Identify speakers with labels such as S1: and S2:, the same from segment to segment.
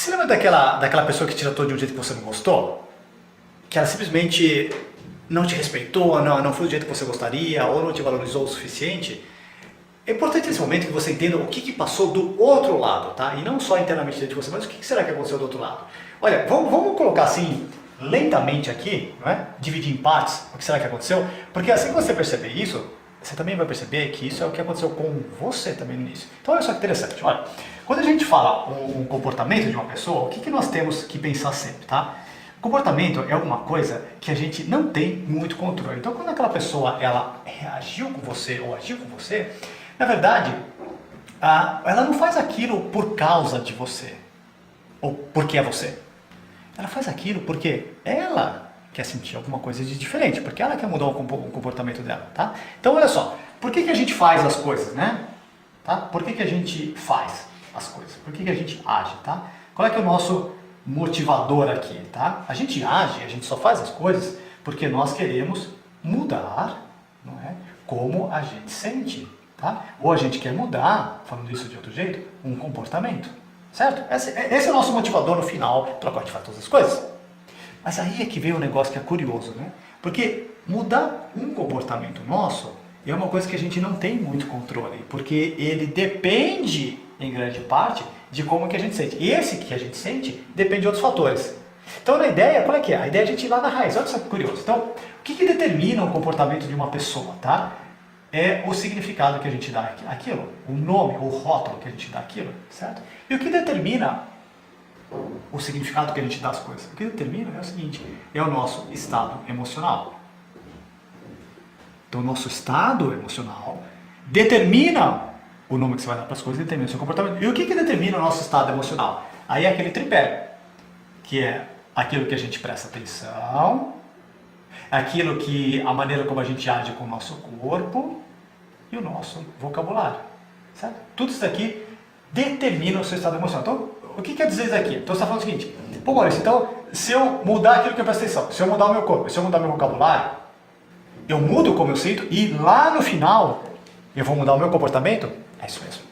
S1: Você se lembra daquela pessoa que te tratou de um jeito que você não gostou? Que ela simplesmente não te respeitou, não foi do jeito que você gostaria, ou não te valorizou o suficiente? É importante nesse momento que você entenda o que passou do outro lado, tá? E não só internamente dentro de você, mas o que será que aconteceu do outro lado? Olha, vamos colocar assim, lentamente aqui, não é? Dividir em partes, o que será que aconteceu? Porque assim que você perceber isso, você também vai perceber que isso é o que aconteceu com você também no início. Então olha só que interessante, olha, quando a gente fala um comportamento de uma pessoa, o que nós temos que pensar sempre, tá? Comportamento é alguma coisa que a gente não tem muito controle. Então quando aquela pessoa ela reagiu com você ou agiu com você, na verdade, ela não faz aquilo por causa de você, ou porque é você. Ela faz aquilo porque ela quer sentir alguma coisa de diferente, porque ela quer mudar o comportamento dela, tá? Então olha só, por que a gente faz as coisas, né? Tá? Por que a gente faz as coisas? Por que a gente age, tá? Qual é que é o nosso motivador aqui, tá? A gente age, a gente só faz as coisas porque nós queremos mudar, não é? Como a gente sente, tá? Ou a gente quer mudar, falando isso de outro jeito, um comportamento, certo? Esse é o nosso motivador no final, pelo qual a gente faz todas as coisas. Mas aí é que vem um negócio que é curioso, né? Porque mudar um comportamento nosso é uma coisa que a gente não tem muito controle, porque ele depende, em grande parte, de como que a gente sente. E esse que a gente sente depende de outros fatores. Então a ideia, qual é que é? A ideia é a gente ir lá na raiz. Olha só que curioso. Então, o que determina o comportamento de uma pessoa, tá? É o significado que a gente dá àquilo, o nome, o rótulo que a gente dá àquilo, certo? E o que determina o significado que a gente dá às coisas? O que determina é o seguinte, é o nosso estado emocional. Então o nosso estado emocional determina o nome que você vai dar para as coisas, determina o seu comportamento. E o que determina o nosso estado emocional? Aí é aquele tripé, que é aquilo que a gente presta atenção, aquilo que a maneira como a gente age com o nosso corpo e o nosso vocabulário, certo? Tudo isso daqui determina o seu estado emocional. Então, o que quer dizer isso aqui? Então você está falando o seguinte, pô Maurício, então se eu mudar aquilo que eu presto atenção, se eu mudar o meu corpo, se eu mudar meu vocabulário, eu mudo como eu sinto e lá no final eu vou mudar o meu comportamento? É isso mesmo.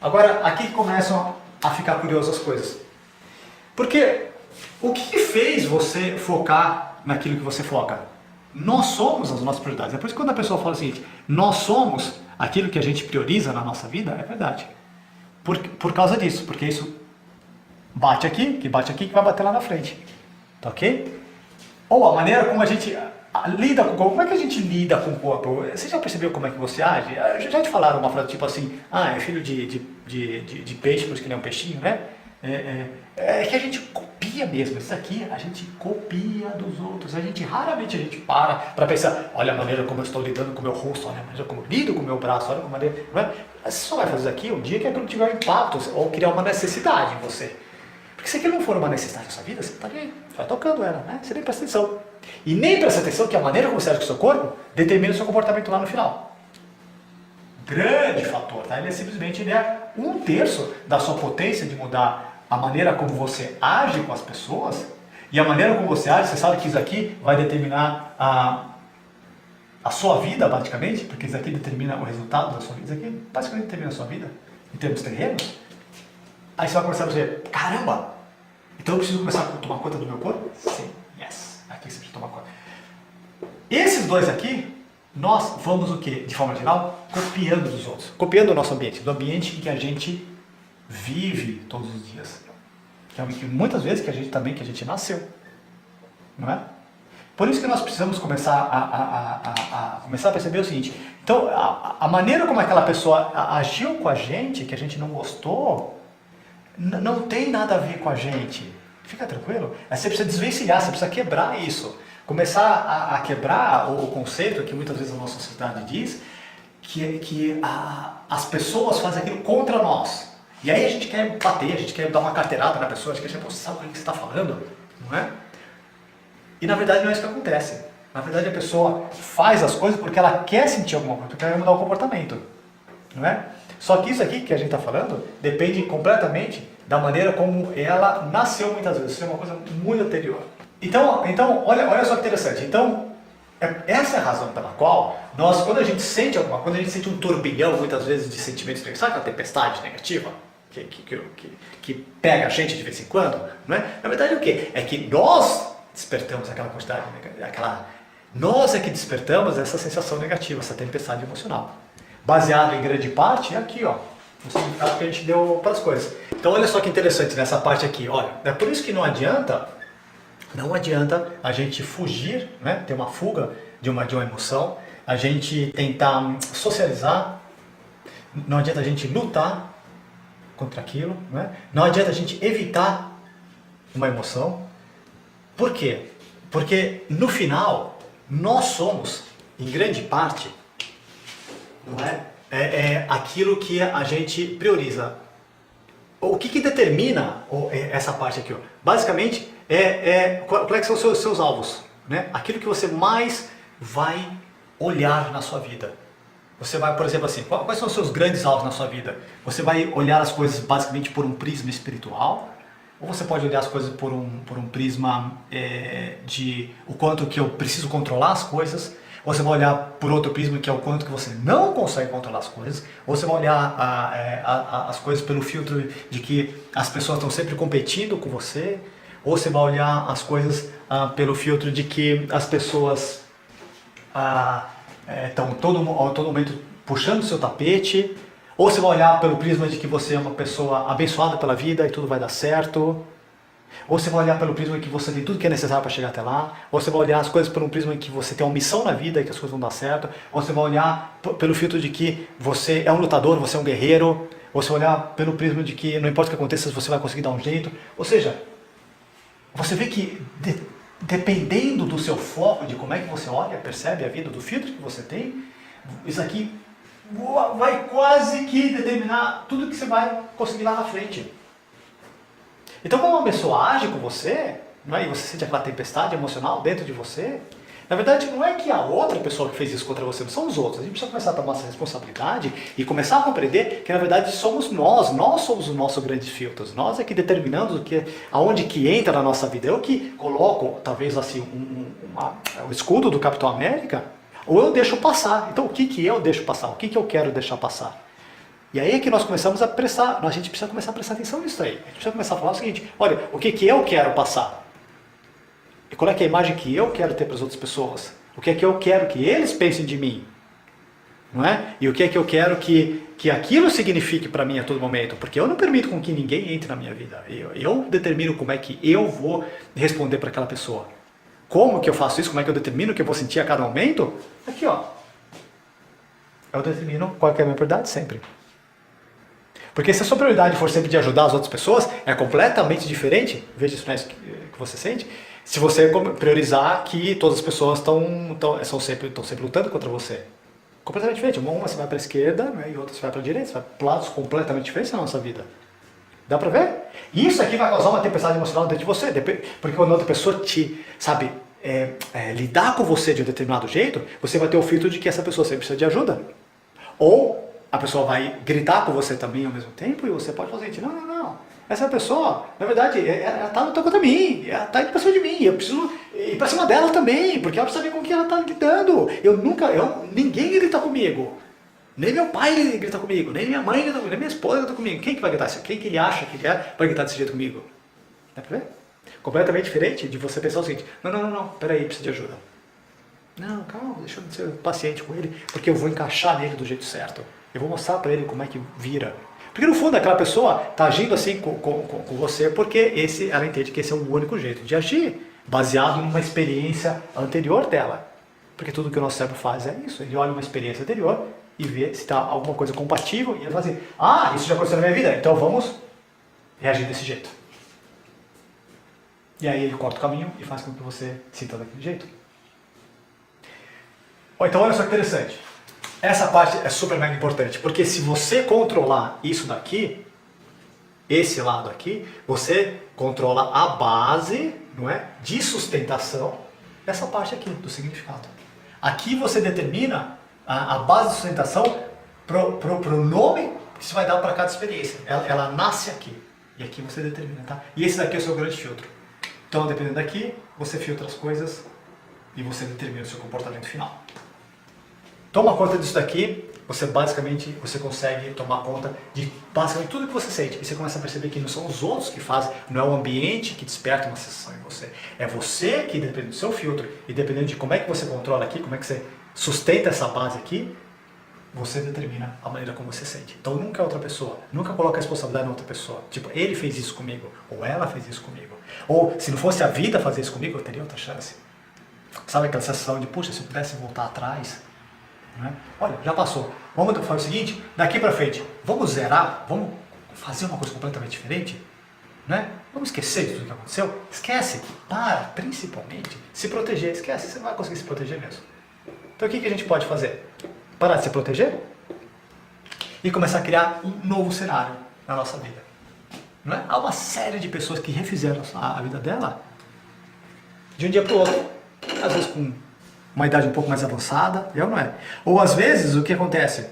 S1: Agora, aqui começam a ficar curiosas as coisas. Porque o que fez você focar naquilo que você foca? Nós somos as nossas prioridades. É por isso que quando a pessoa fala o seguinte, nós somos aquilo que a gente prioriza na nossa vida, é verdade. Por causa disso, porque isso bate aqui, que vai bater lá na frente. Tá ok? Ou a maneira como a gente lida com o corpo. Como é que a gente lida com o corpo? Você já percebeu como é que você age? Já te falaram uma frase tipo assim, é filho de peixe, por isso que ele é um peixinho, né? É que a gente copia mesmo, isso aqui a gente copia dos outros, raramente a gente para pensar, olha a maneira como eu estou lidando com o meu rosto, olha a maneira como eu lido com o meu braço, olha a maneira, não é? Você só vai fazer isso aqui um dia que aquilo tiver um impacto ou criar uma necessidade em você. Porque se aquilo não for uma necessidade na sua vida, você está ali, vai tocando ela, né? Você nem presta atenção. E nem presta atenção que a maneira como você age com o seu corpo determina o seu comportamento lá no final. Grande fator, tá? Ele é simplesmente 1/3 da sua potência de mudar a maneira como você age com as pessoas, e a maneira como você age, você sabe que isso aqui vai determinar a sua vida, basicamente, porque isso aqui determina o resultado da sua vida, isso aqui basicamente determina a sua vida, em termos terrenos. Aí você vai começar a dizer, caramba, então eu preciso começar a tomar conta do meu corpo? Sim, yes, aqui você precisa tomar conta. Esses dois aqui, nós vamos o quê? De forma geral, copiando dos outros, copiando o nosso ambiente, do ambiente em que a gente vive todos os dias, que é muitas vezes que a gente nasceu, não é? Por isso que nós precisamos começar a perceber o seguinte, então a maneira como aquela pessoa agiu com a gente, que a gente não gostou, não tem nada a ver com a gente, fica tranquilo, você precisa desvencilhar, você precisa quebrar isso, começar a quebrar o conceito que muitas vezes a nossa sociedade diz, que as pessoas fazem aquilo contra nós. E aí a gente quer bater, a gente quer dar uma carteirada na pessoa, a gente quer dizer, você sabe o que você está falando? Não é? E na verdade não é isso que acontece. Na verdade a pessoa faz as coisas porque ela quer sentir alguma coisa, porque ela quer mudar o comportamento. Não é? Só que isso aqui que a gente está falando depende completamente da maneira como ela nasceu muitas vezes. Isso é uma coisa muito anterior. Então olha só que interessante. Então, essa é a razão pela qual quando a gente sente alguma coisa, quando a gente sente um turbilhão muitas vezes de sentimentos negativos, sabe aquela tempestade negativa que pega a gente de vez em quando, não é? Na verdade, o quê? É que nós despertamos aquela quantidade, nós é que despertamos essa sensação negativa, essa tempestade emocional. Baseado em grande parte aqui, ó, no significado que a gente deu para as coisas. Então, olha só que interessante nessa parte aqui, olha, é por isso que não adianta a gente fugir, né? Ter uma fuga de uma emoção, a gente tentar socializar, não adianta a gente lutar contra aquilo, né? Não adianta a gente evitar uma emoção. Por quê? Porque no final, nós somos, em grande parte, não é aquilo que a gente prioriza. O que determina essa parte aqui? Ó? Basicamente, quais são os seus alvos? Né? Aquilo que você mais vai olhar na sua vida. Você vai, por exemplo, assim, quais são os seus grandes alvos na sua vida? Você vai olhar as coisas basicamente por um prisma espiritual? Ou você pode olhar as coisas por um prisma de o quanto que eu preciso controlar as coisas? Ou você vai olhar por outro prisma que é o quanto que você não consegue controlar as coisas? Ou você vai olhar as coisas pelo filtro de que as pessoas estão sempre competindo com você? Ou você vai olhar as coisas pelo filtro de que as pessoas estão todo momento puxando o seu tapete? Ou você vai olhar pelo prisma de que você é uma pessoa abençoada pela vida e tudo vai dar certo? Ou você vai olhar pelo prisma que você tem tudo que é necessário para chegar até lá? Ou você vai olhar as coisas por um prisma que você tem uma missão na vida e que as coisas vão dar certo? Ou você vai olhar pelo filtro de que você é um lutador, você é um guerreiro? Ou você vai olhar pelo prisma de que não importa o que aconteça, você vai conseguir dar um jeito? Ou seja, você vê que dependendo do seu foco, de como é que você olha, percebe a vida, do filtro que você tem, isso aqui vai quase que determinar tudo que você vai conseguir lá na frente. Então, quando uma pessoa age com você, não é? E você sente aquela tempestade emocional dentro de você, na verdade não é que a outra pessoa que fez isso contra você, não são os outros. A gente precisa começar a tomar essa responsabilidade e começar a compreender que na verdade somos nós somos os nossos grandes filtros. Nós é que determinamos aonde que entra na nossa vida. Eu que coloco, talvez assim, o escudo do Capitão América, ou eu deixo passar. Então o que eu deixo passar? O que eu quero deixar passar? E aí é que nós começamos a gente precisa começar a prestar atenção nisso aí. A gente precisa começar a falar o seguinte, olha, o que eu quero passar? E qual é que é a imagem que eu quero ter para as outras pessoas? O que é que eu quero que eles pensem de mim? Não é? E o que é que eu quero que aquilo signifique para mim a todo momento? Porque eu não permito com que ninguém entre na minha vida. Eu determino como é que eu vou responder para aquela pessoa. Como que eu faço isso? Como é que eu determino o que eu vou sentir a cada momento? Aqui, ó. Eu determino qual é a minha prioridade sempre. Porque se a sua prioridade for sempre de ajudar as outras pessoas, é completamente diferente, veja isso que você sente, se você priorizar que todas as pessoas estão sempre lutando contra você. Completamente diferente. Uma você vai para a esquerda, né, e outra você vai para a direita, você vai para lados completamente diferentes na nossa vida. Dá para ver? Isso aqui vai causar uma tempestade emocional dentro de você, porque quando outra pessoa lidar com você de um determinado jeito, você vai ter o filtro de que essa pessoa sempre precisa de ajuda. Ou a pessoa vai gritar com você também ao mesmo tempo e você pode fazer assim, não. Essa pessoa, na verdade, ela está lutando contra mim, ela está indo para cima de mim, eu preciso ir para cima dela também, porque ela precisa ver com quem ela está lidando. Ninguém grita comigo. Nem meu pai grita comigo, nem minha mãe grita comigo, nem minha esposa grita comigo. Quem que vai gritar? Quem que ele acha que ele é para gritar desse jeito comigo? Dá para ver? Completamente diferente de você pensar o seguinte, não, peraí, preciso de ajuda. Não, calma, deixa eu ser paciente com ele, porque eu vou encaixar nele do jeito certo. Eu vou mostrar para ele como é que vira. Porque no fundo aquela pessoa está agindo assim com você porque ela entende que esse é o único jeito de agir, baseado numa experiência anterior dela. Porque tudo que o nosso cérebro faz é isso, ele olha uma experiência anterior e vê se está alguma coisa compatível e ele fala assim, isso já aconteceu na minha vida, então vamos reagir desse jeito. E aí ele corta o caminho e faz com que você sinta daquele jeito. Então olha só que interessante. Essa parte é super mega importante, porque se você controlar isso daqui, esse lado aqui, você controla a base, não é, de sustentação dessa parte aqui, do significado. Aqui você determina a base de sustentação pro nome que você vai dar para cada experiência. Ela nasce aqui, e aqui você determina, tá? E esse daqui é o seu grande filtro. Então, dependendo daqui, você filtra as coisas e você determina o seu comportamento final. Toma conta disso daqui você consegue tomar conta de basicamente tudo que você sente. E você começa a perceber que não são os outros que fazem, não é o ambiente que desperta uma sensação em você. É você que, dependendo do seu filtro e dependendo de como é que você controla aqui, como é que você sustenta essa base aqui, você determina a maneira como você sente. Então nunca é outra pessoa, nunca coloca a responsabilidade na outra pessoa. Tipo, ele fez isso comigo, ou ela fez isso comigo. Ou se não fosse a vida fazer isso comigo, eu teria outra chance. Sabe aquela sensação de, puxa, se eu pudesse voltar atrás, né? Olha, já passou. Vamos fazer o seguinte, daqui pra frente, vamos zerar, vamos fazer uma coisa completamente diferente, né? Vamos esquecer de tudo que aconteceu. Esquece, para, principalmente, se proteger. Esquece, você não vai conseguir se proteger mesmo. Então o que a gente pode fazer? Parar de se proteger e começar a criar um novo cenário na nossa vida. Não é? Há uma série de pessoas que refizeram a vida dela de um dia para o outro, às vezes com uma idade um pouco mais avançada, não é? Ou às vezes o que acontece?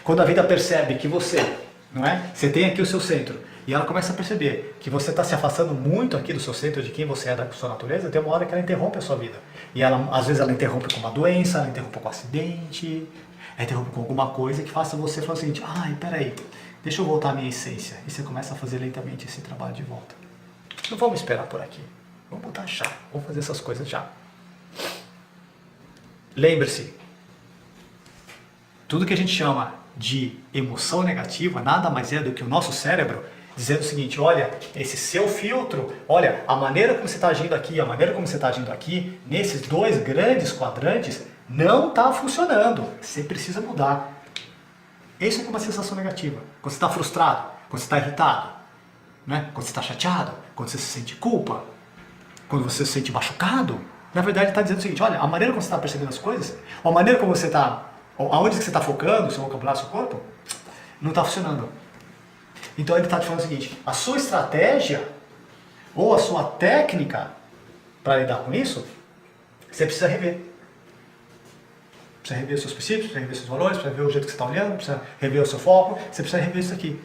S1: Quando a vida percebe que você tem aqui o seu centro, e ela começa a perceber que você está se afastando muito aqui do seu centro, de quem você é, da sua natureza, tem uma hora que ela interrompe a sua vida. E às vezes ela interrompe com uma doença, ela interrompe com um acidente, ela interrompe com alguma coisa que faça você falar o seguinte, peraí, deixa eu voltar à minha essência. E você começa a fazer lentamente esse trabalho de volta. Não vamos esperar por aqui. Vamos botar já. Vamos fazer essas coisas já. Lembre-se, tudo que a gente chama de emoção negativa nada mais é do que o nosso cérebro dizendo o seguinte, olha, esse seu filtro, olha, a maneira como você está agindo aqui, a maneira como você está agindo aqui, nesses dois grandes quadrantes, não está funcionando. Você precisa mudar. Isso é uma sensação negativa. Quando você está frustrado, quando você está irritado, né? Quando você está chateado, quando você se sente culpa, quando você se sente machucado, na verdade está dizendo o seguinte, olha, a maneira como você está percebendo as coisas, ou a maneira como você está, ou aonde você está focando, o seu vocabulário, o seu corpo, não está funcionando. Então ele está te falando o seguinte, a sua estratégia, ou a sua técnica para lidar com isso, você precisa rever. Precisa rever os seus princípios, precisa rever os seus valores, precisa rever o jeito que você está olhando, precisa rever o seu foco, você precisa rever isso aqui.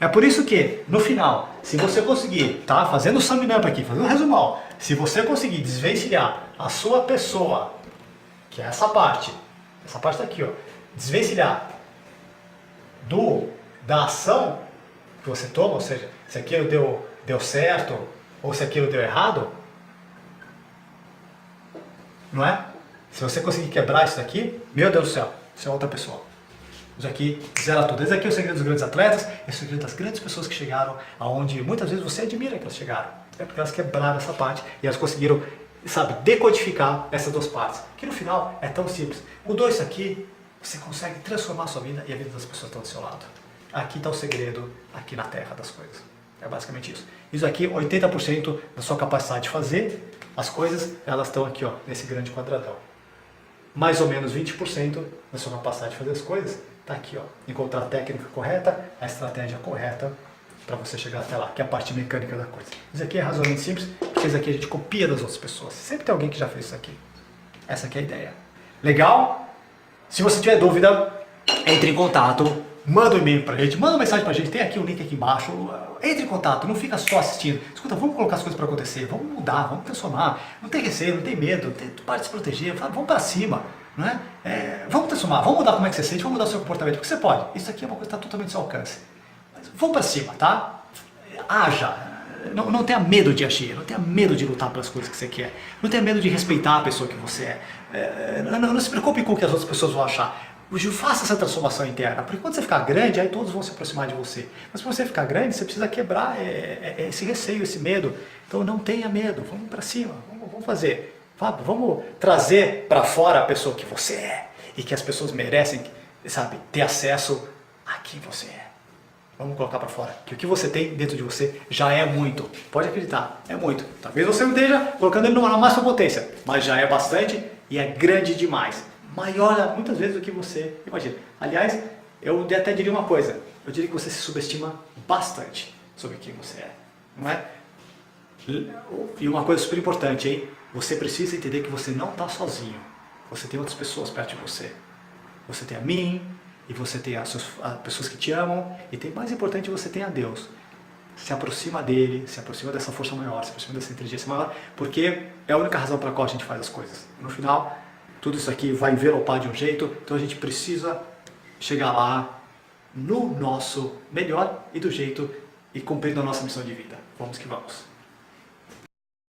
S1: É por isso que, no final, se você conseguir, tá, fazendo o sum up aqui, fazendo um resumão, se você conseguir desvencilhar a sua pessoa, que é essa parte tá aqui, ó, desvencilhar da ação que você toma, ou seja, se aquilo deu certo ou se aquilo deu errado, não é? Se você conseguir quebrar isso daqui, meu Deus do céu, você é outra pessoa. Isso aqui zera tudo. Esse aqui é o segredo dos grandes atletas, esse é o segredo das grandes pessoas que chegaram aonde muitas vezes você admira que elas chegaram. É porque elas quebraram essa parte e elas conseguiram, sabe, decodificar essas duas partes. Que no final é tão simples. Mudou isso aqui, você consegue transformar a sua vida e a vida das pessoas estão do seu lado. Aqui está o segredo, aqui na terra das coisas. É basicamente isso. Isso aqui, 80% da sua capacidade de fazer as coisas, elas estão aqui, ó, nesse grande quadradão. Mais ou menos 20% da sua capacidade de fazer as coisas está aqui, ó. Encontrar a técnica correta, a estratégia correta para você chegar até lá, que é a parte mecânica da coisa. Isso aqui é razoavelmente simples, porque isso aqui a gente copia das outras pessoas. Sempre tem alguém que já fez isso aqui. Essa aqui é a ideia. Legal? Se você tiver dúvida, entre em contato, manda um e-mail pra gente, manda uma mensagem pra gente, tem aqui o link aqui embaixo. Entre em contato, não fica só assistindo. Escuta, vamos colocar as coisas para acontecer, vamos mudar, vamos transformar. Não tem receio, não tem medo, para de se proteger, vamos para cima. Não é? Vamos transformar, vamos mudar como é que você sente, vamos mudar o seu comportamento, porque você pode. Isso aqui é uma coisa que está totalmente ao seu alcance. Mas vamos para cima, tá? Haja. Não tenha medo de agir, não tenha medo de lutar pelas coisas que você quer. Não tenha medo de respeitar a pessoa que você é. Não se preocupe com o que as outras pessoas vão achar. Faça essa transformação interna, porque quando você ficar grande, aí todos vão se aproximar de você. Mas para você ficar grande, você precisa quebrar esse receio, esse medo. Então não tenha medo, vamos para cima, vamos fazer. Vamos trazer para fora a pessoa que você é e que as pessoas merecem, sabe, ter acesso a quem você é. Vamos colocar para fora, que o que você tem dentro de você já é muito. Pode acreditar, é muito. Talvez você não esteja colocando ele numa máxima potência, mas já é bastante e é grande demais. Maior muitas vezes do que você imagina. Aliás, eu até diria uma coisa, eu diria que você se subestima bastante sobre quem você é, não é? E uma coisa super importante, hein? Você precisa entender que você não está sozinho. Você tem outras pessoas perto de você. Você tem a mim, e você tem as pessoas que te amam, e tem mais importante, você tem a Deus. Se aproxima dele, se aproxima dessa força maior, se aproxima dessa inteligência maior, porque é a única razão pela qual a gente faz as coisas. No final, tudo isso aqui vai envelopar de um jeito, então a gente precisa chegar lá no nosso melhor e do jeito e cumprindo a nossa missão de vida. Vamos que vamos.